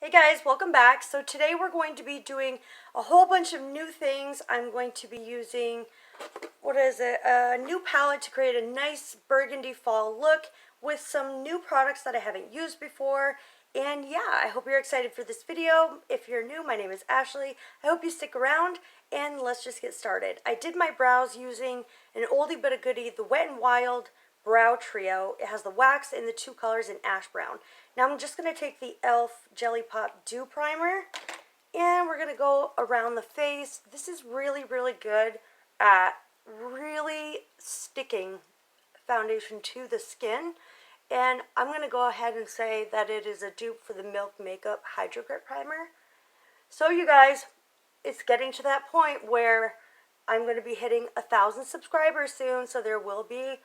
Hey guys, welcome back. So today we're going to be doing a whole bunch of new things. I'm going to be using, a new palette to create a nice burgundy fall look with some new products that I haven't used before. And yeah, I hope you're excited for this video. If you're new, my name is Ashley. I hope you stick around and let's just get started. I did my brows using an oldie but a goodie, the Wet n Wild Brow Trio. It has the wax in the two colors in ash brown. Now I'm just going to take the e.l.f. Jelly Pop Dew Primer and we're going to go around the face. This is really, really good at really sticking foundation to the skin. And I'm going to go ahead and say that it is a dupe for the Milk Makeup Hydro Grip Primer. So you guys, it's getting to that point where I'm going to be hitting 1,000 subscribers soon, so there will be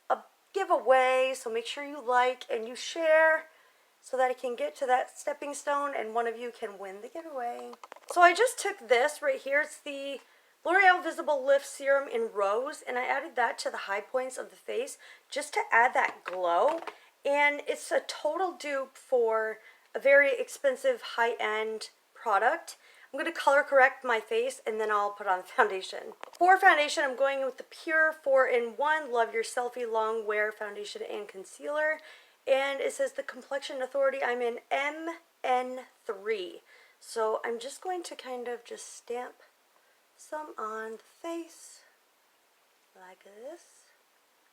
a giveaway. So make sure you like and you share so that I can get to that stepping stone and one of you can win the giveaway. So I just took this right here. It's the L'Oreal Visible Lift Serum in Rose, and I added that to the high points of the face just to add that glow. And it's a total dupe for a very expensive high-end product. I'm going to color correct my face and then I'll put on the foundation. For foundation, I'm going with the Pure 4-in-1 Love Your Selfie Long Wear Foundation and Concealer. And it says the Complexion Authority. I'm in MN3. So I'm just going to kind of just stamp some on the face like this.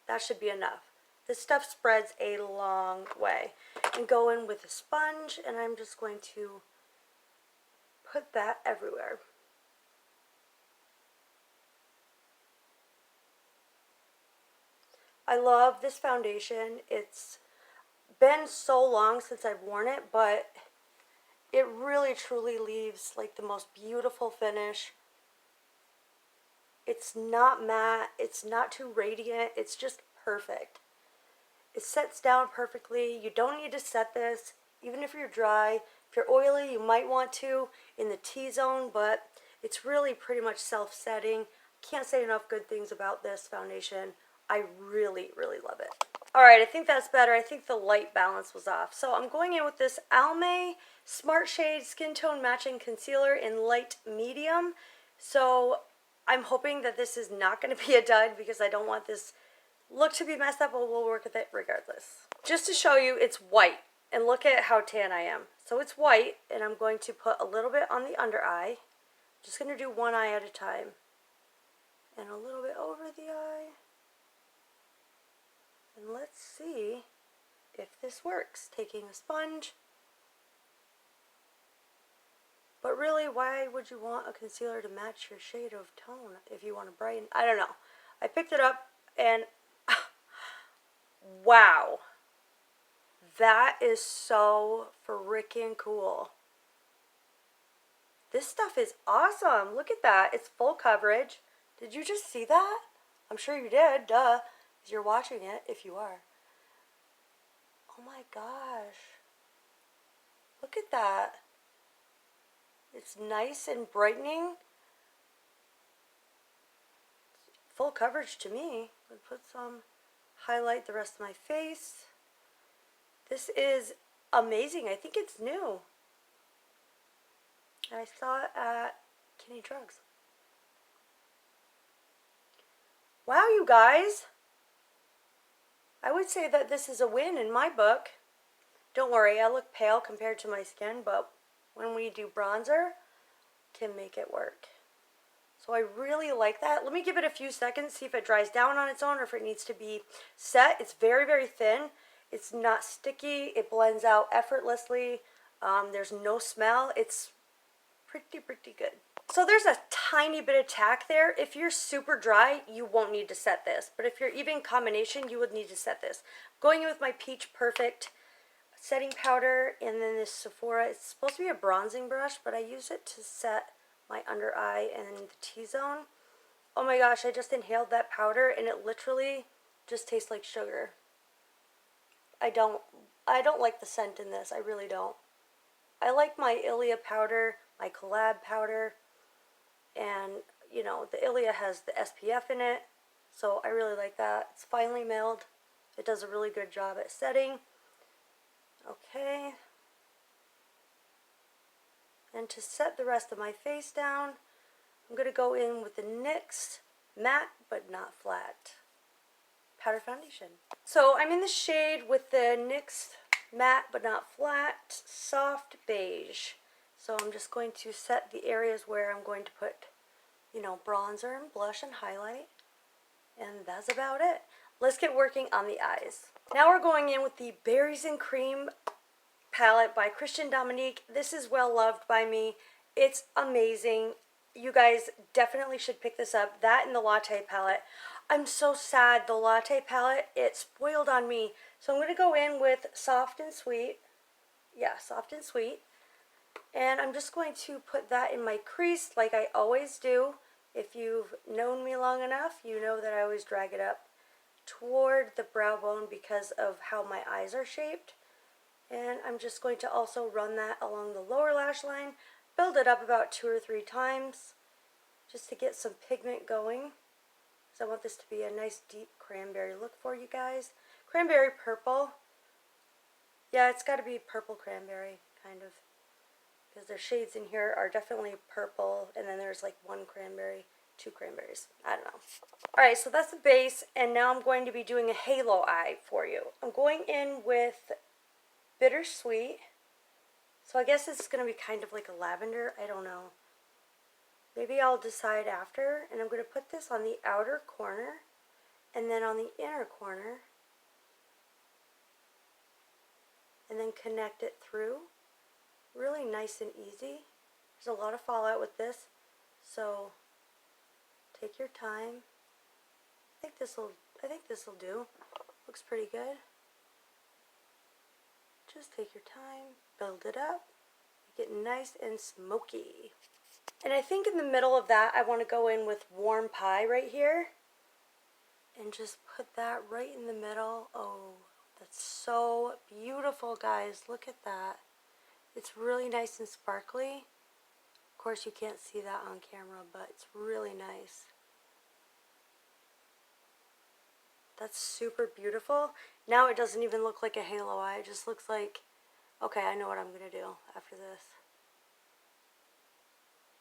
That should be enough. This stuff spreads a long way. And go in with a sponge and I'm just going to put that everywhere. I love this foundation. It's been so long since I've worn it, but it really truly leaves like the most beautiful finish. It's not matte, it's not too radiant, it's just perfect. It sets down perfectly. You don't need to set this, even if you're dry. If you're oily, you might want to in the T-zone, but it's really pretty much self-setting. Can't say enough good things about this foundation. I really, really love it. Alright, I think that's better. I think the light balance was off. So I'm going in with this Almay Smart Shade Skin Tone Matching Concealer in light medium. So I'm hoping that this is not going to be a dud because I don't want this look to be messed up, but we'll work with it regardless. Just to show you, it's white. And look at how tan I am. So it's white, and I'm going to put a little bit on the under eye. Just going to do one eye at a time. And a little bit over the eye. And let's see if this works. Taking a sponge. But really, why would you want a concealer to match your shade of tone if you want to brighten? I don't know. I picked it up and wow. That is so freaking cool. This stuff is awesome. Look at that. It's full coverage. Did you just see that? I'm sure you did. Duh. Because you're watching it, if you are. Oh my gosh. Look at that. It's nice and brightening. Full coverage to me. I'm going to put some, highlight the rest of my face. This is amazing. I think it's new. I saw it at Kenny Drugs. Wow, you guys. I would say that this is a win in my book. Don't worry, I look pale compared to my skin, but when we do bronzer, can make it work. So I really like that. Let me give it a few seconds, see if it dries down on its own or if it needs to be set. It's very, very thin. It's not sticky. It blends out effortlessly. There's no smell. It's pretty good. So there's a tiny bit of tack there. If you're super dry, you won't need to set this. But if you're even combination, you would need to set this. Going in with my Peach Perfect setting powder and then this Sephora. It's supposed to be a bronzing brush, but I use it to set my under eye and the T-zone. Oh my gosh, I just inhaled that powder and it literally just tastes like sugar. I don't like the scent in this. I really don't. I like my Ilia powder, my collab powder, and you know, the Ilia has the SPF in it, so I really like that. It's finely milled. It does a really good job at setting. Okay. And to set the rest of my face down, I'm going to go in with the NYX Matte But Not Flat powder foundation. So I'm in the shade with the NYX Matte But Not Flat Soft Beige. So I'm just going to set the areas where I'm going to put, you know, bronzer and blush and highlight. And that's about it. Let's get working on the eyes. Now we're going in with the Berries and Cream palette by Christian Dominique. This is well loved by me. It's amazing. You guys definitely should pick this up. That and the Latte palette. I'm so sad the Latte palette, it spoiled on me. So I'm going to go in with Soft and Sweet. Yeah, Soft and Sweet. And I'm just going to put that in my crease like I always do. If you've known me long enough, you know that I always drag it up toward the brow bone because of how my eyes are shaped. And I'm just going to also run that along the lower lash line, build it up about 2 or 3 times just to get some pigment going. So I want this to be a nice deep cranberry look for you guys. Cranberry purple. Yeah, it's got to be purple cranberry, kind of. Because their shades in here are definitely purple, and then there's like 1 cranberry, 2 cranberries. I don't know. Alright, so that's the base, and now I'm going to be doing a halo eye for you. I'm going in with Bittersweet. So I guess this is going to be kind of like a lavender. I don't know. Maybe I'll decide after. And I'm going to put this on the outer corner and then on the inner corner. And then connect it through. Really nice and easy. There's a lot of fallout with this. So take your time. I think this will do. Looks pretty good. Just take your time, build it up, get nice and smoky. And I think in the middle of that, I want to go in with Warm Pie right here. And just put that right in the middle. Oh, that's so beautiful, guys. Look at that. It's really nice and sparkly. Of course, you can't see that on camera, but it's really nice. That's super beautiful. Now it doesn't even look like a halo eye. It just looks like, okay, I know what I'm going to do after this.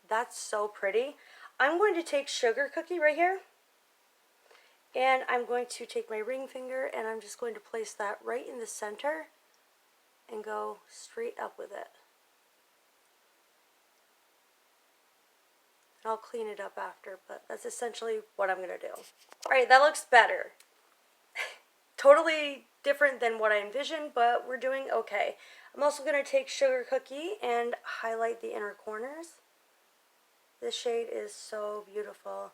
That's so pretty. I'm going to take Sugar Cookie right here. And I'm going to take my ring finger and I'm just going to place that right in the center and go straight up with it. And I'll clean it up after, but that's essentially what I'm going to do. Alright, that looks better. Totally different than what I envisioned, but we're doing okay. I'm also going to take Sugar Cookie and highlight the inner corners. This shade is so beautiful.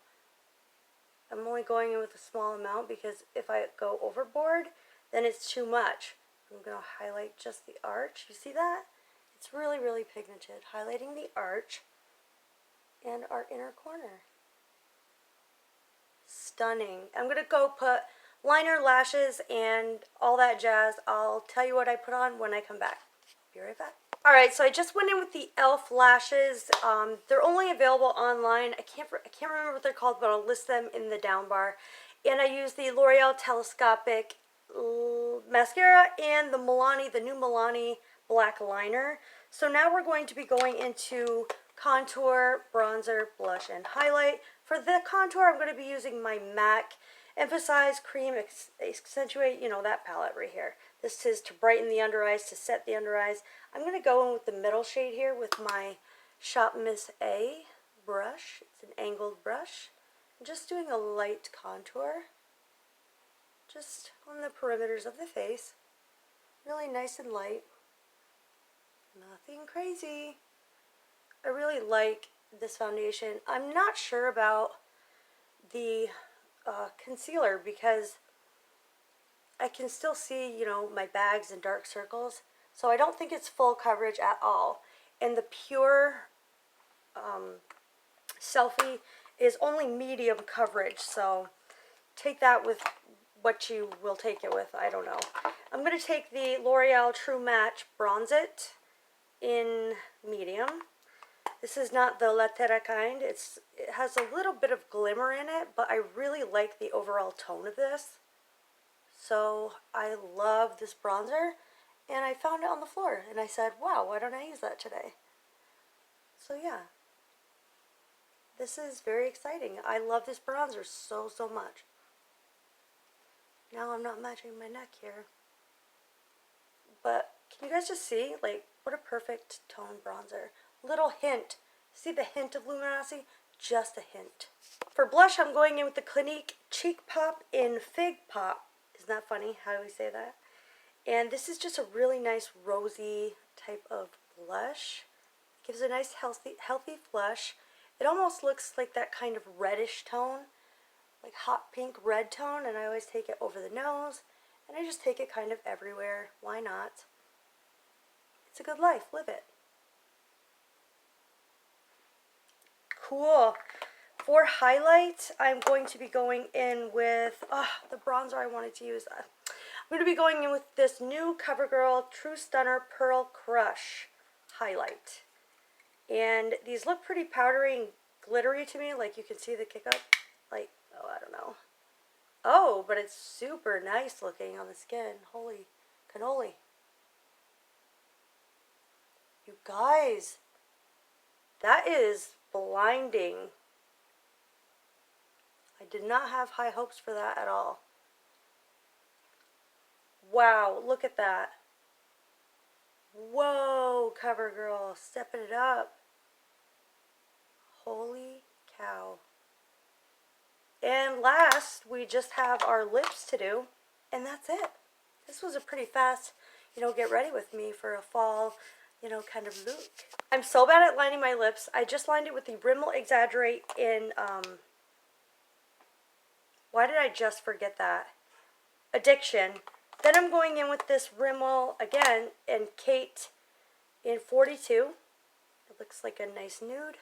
I'm only going in with a small amount because if I go overboard, then it's too much. I'm going to highlight just the arch. You see that? It's really, really pigmented. Highlighting the arch and our inner corner. Stunning. I'm going to go put liner, lashes, and all that jazz. I'll tell you what I put on when I come back. Be right back. Alright, so I just went in with the e.l.f. lashes. They're only available online. I can't remember what they're called, but I'll list them in the down bar. And I used the L'Oreal Telescopic mascara and the new Milani black liner. So now we're going to be going into contour, bronzer, blush, and highlight. For the contour, I'm going to be using my MAC Emphasize Cream Accentuate, you know, that palette right here. This is to brighten the under eyes, to set the under eyes. I'm going to go in with the middle shade here with my Shop Miss A brush. It's an angled brush. I'm just doing a light contour. Just on the perimeters of the face. Really nice and light. Nothing crazy. I really like this foundation. I'm not sure about the concealer because I can still see, you know, my bags and dark circles. So I don't think it's full coverage at all. And the Pure Selfie is only medium coverage. So take that with what you will take it with. I don't know. I'm going to take the L'Oreal True Match Bronze It in medium. This is not the La Terra kind. It has a little bit of glimmer in it, but I really like the overall tone of this. So I love this bronzer, and I found it on the floor, and I said, wow, why don't I use that today? So yeah, this is very exciting. I love this bronzer so, so much. Now I'm not matching my neck here. But can you guys just see, like, what a perfect tone bronzer. Little hint. See the hint of luminosity? Just a hint. For blush, I'm going in with the Clinique Cheek Pop in Fig Pop. Isn't that funny? How do we say that? And this is just a really nice rosy type of blush. Gives a nice healthy flush. It almost looks like that kind of reddish tone, like hot pink red tone, and I always take it over the nose, and I just take it kind of everywhere. Why not? It's a good life. Live it. Cool. For highlight, I'm going to be going in with the bronzer I wanted to use. I'm going to be going in with this new CoverGirl True Stunner Pearl Crush highlight. And these look pretty powdery and glittery to me. Like, you can see the kick up. Like, oh, I don't know. Oh, but it's super nice looking on the skin. Holy cannoli. You guys, that is blinding. I did not have high hopes for that at all. Wow, look at that. Whoa, CoverGirl, stepping it up. Holy cow. And last, we just have our lips to do, and that's it. This was a pretty fast, get ready with me for a fall, kind of look. I'm so bad at lining my lips. I just lined it with the Rimmel Exaggerate in, why did I just forget that? Addiction. Then I'm going in with this Rimmel, again, and Kate in 42. It looks like a nice nude.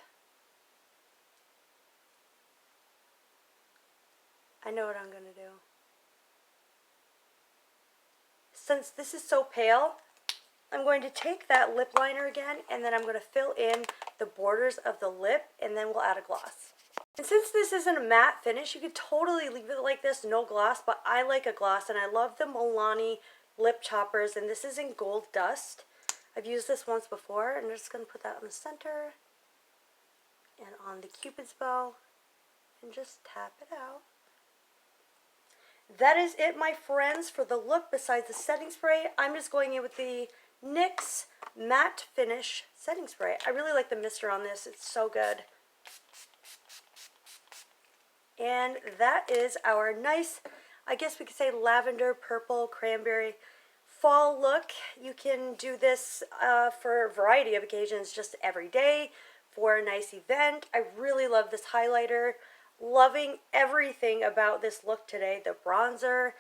I know what I'm going to do. Since this is so pale, I'm going to take that lip liner again, and then I'm going to fill in the borders of the lip, and then we'll add a gloss. And since this isn't a matte finish, you could totally leave it like this, no gloss, but I like a gloss, and I love the Milani lip choppers, and this is in Gold Dust. I've used this once before, and I'm just going to put that on the center, and on the Cupid's bow, and just tap it out. That is it, my friends, for the look besides the setting spray. I'm just going in with the NYX Matte Finish Setting Spray. I really like the mister on this. It's so good. And that is our nice, I guess we could say lavender, purple, cranberry fall look. You can do this for a variety of occasions, just every day, for a nice event. I really love this highlighter. Loving everything about this look today. The bronzer,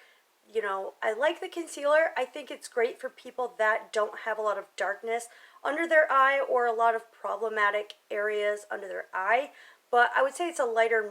I like the concealer. I think it's great for people that don't have a lot of darkness under their eye or a lot of problematic areas under their eye. But I would say it's a lighter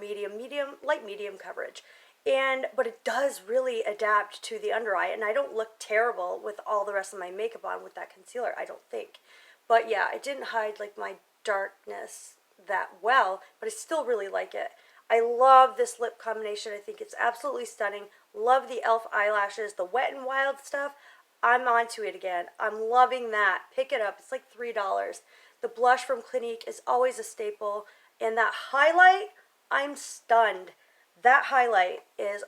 light medium coverage. But it does really adapt to the under eye, and I don't look terrible with all the rest of my makeup on with that concealer, I don't think. But yeah, it didn't hide like my darkness that well, but I still really like it. I love this lip combination. I think it's absolutely stunning. Love the e.l.f. eyelashes, the Wet n Wild stuff. I'm onto it again. I'm loving that. Pick it up. It's like $3. The blush from Clinique is always a staple. And that highlight, I'm stunned. That highlight is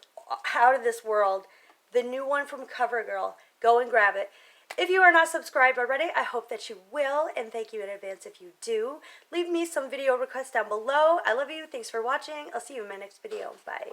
out of this world. The new one from CoverGirl. Go and grab it. If you are not subscribed already, I hope that you will, and thank you in advance if you do. Leave me some video requests down below. I love you. Thanks for watching. I'll see you in my next video. Bye.